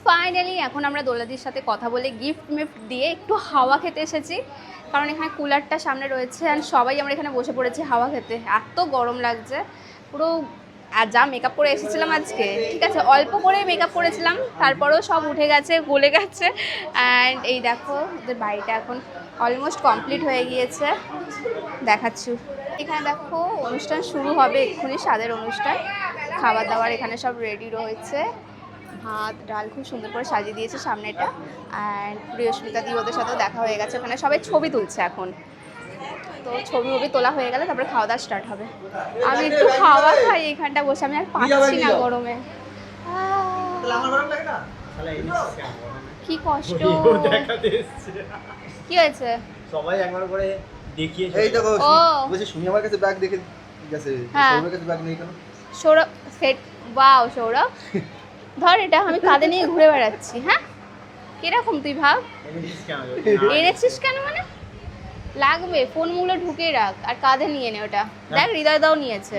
Finally এখন আমরা দোলাদির সাথে কথা বলে গিফট দিয়ে একটু হাওয়া খেতে এসেছি, কারণ এখানে কুলারটা সামনে রয়েছে আর সবাই আমরা এখানে বসে পড়েছি হাওয়া খেতে। এত গরম লাগছে পুরো। আর যা মেকআপ করে এসেছিলাম আজকে, ঠিক আছে অল্প করে মেকআপ করেছিলাম, তারপরেও সব উঠে গেছে, গলে গেছে। অ্যান্ড এই দেখো ওদের বাড়িটা এখন অলমোস্ট কমপ্লিট হয়ে গিয়েছে, দেখাচ্ছি। এখানে দেখো অনুষ্ঠান শুরু হবে এক্ষুনি, স্বাদের অনুষ্ঠান, খাবার দাবার এখানে সব রেডি রয়েছে। ভাত ডাল খুব সুন্দর করে সাজিয়ে দিয়েছে সামনেটা। অ্যান্ড প্রিয়স্মিতা দি ওদের সাথেও দেখা হয়ে গেছে, ওখানে সবাই ছবি তুলছে এখন। তো ছবি তোলা হয়ে গেলে তারপরে খাওয়া দাওয়া স্টার্ট হবে। আমি একটু খাওয়া খাই এখানটা বসে, আমি আর পাচ্ছি না গরমে। কি কষ্ট। কি হয়েছে? সবাই একবার করে দেখিয়ে এই দেখো ও বলছি সুমি আমার কাছে ব্যাগ দেখে গেছে, হ্যাঁ। সৌরভের কাছে ব্যাগ নেই কেন? সৌরভ সেট, ওয়াও সৌরভ ধর এটা আমি কাঁধে নিয়ে ঘুরে বেড়াচ্ছি। হ্যাঁ কিরকম তুই ভাব, এনেছিস কেন মানে? লাগবে, ফোন মুলে ঢুকিয়ে রাখ আর কাঁধে নিয়ে নে ওটা। দেখ হৃদয় দাও নিয়েছে,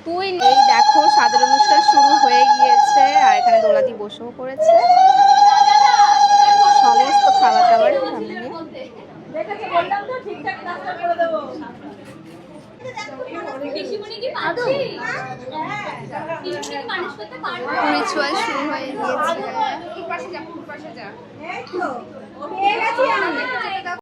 তুই নেই। দেখো স্বাদের অনুষ্ঠান শুরু হয়ে গিয়েছে আর এখানে দোলাদি বসেও পড়েছে সমস্ত খাবার দাবার সামনে নিয়ে। রিচুয়াল শুরু হয়ে গিয়েছে।